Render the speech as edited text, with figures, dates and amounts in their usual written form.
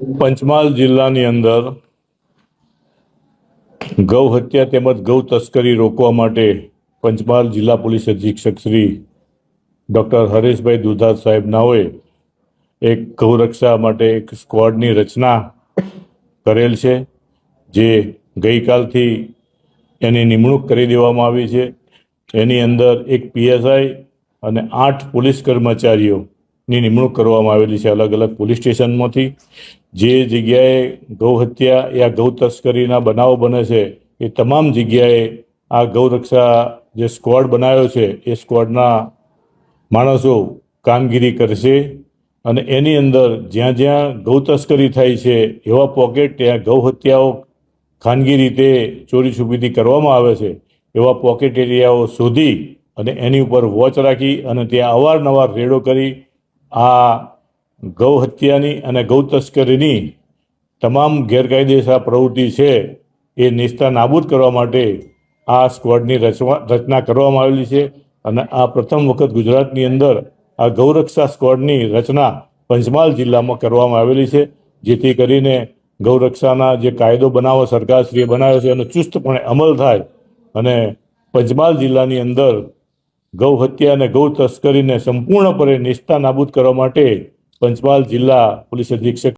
પંચમહાલ જિલ્લાની અંદર ગૌ હત્યા તેમજ ગૌ તસ્કરી રોકવા માટે પંચમહાલ જિલ્લા પોલીસ અધિક્ષક શ્રી ડૉક્ટર હરેશભાઈ દુધાત સાહેબ નાઓએ એક ગૌરક્ષા માટે એક સ્ક્વોડની રચના કરેલ છે, જે ગઈકાલથી એની નિમણૂક કરી દેવામાં આવી છે। એની અંદર એક પીએસઆઈ અને 8 પોલીસ કર્મચારીઓની નિમણૂક કરવામાં આવેલી છે અલગ અલગ પોલીસ સ્ટેશનમાંથી। જે જગ્યાએ ગૌ હત્યા યા ગૌ તસ્કરીના બનાવો બને છે એ તમામ જગ્યાએ આ ગૌરક્ષા જે સ્ક્વોડ બનાવ્યો છે એ સ્ક્વોડના માણસો કામગીરી કરશે અને એની અંદર જ્યાં જ્યાં ગૌ તસ્કરી થાય છે એવા પોકેટ, ત્યાં ગૌ હત્યાઓ ખાનગી રીતે ચોરી છુપીથી કરવામાં આવે છે એવા પોકેટ એરિયાઓ શોધી અને એની ઉપર વોચ રાખી અને ત્યાં અવારનવાર રેડો કરી આ ગૌ હત્યાની અને ગૌ તસ્કરીની તમામ ગેરકાયદેસર પ્રવૃત્તિ છે એ નેસ્તા નાબૂદ કરવા માટે આ સ્ક્વોડની રચના કરવામાં આવેલી છે। અને આ પ્રથમ વખત ગુજરાતની અંદર આ ગૌરક્ષા સ્ક્વોડની રચના પંચમહાલ જિલ્લામાં કરવામાં આવેલી છે, જેથી કરીને ગૌરક્ષાના જે કાયદો બનાવો સરકારશ્રીએ બનાવ્યો છે એનો ચુસ્તપણે અમલ થાય અને પંચમહાલ જિલ્લાની અંદર ગૌ હત્યા અને ગૌ તસ્કરીને સંપૂર્ણપણે નેસ્તા નાબૂદ કરવા માટે પંચમહાલ જિલ્લા પોલીસ અધિક્ષક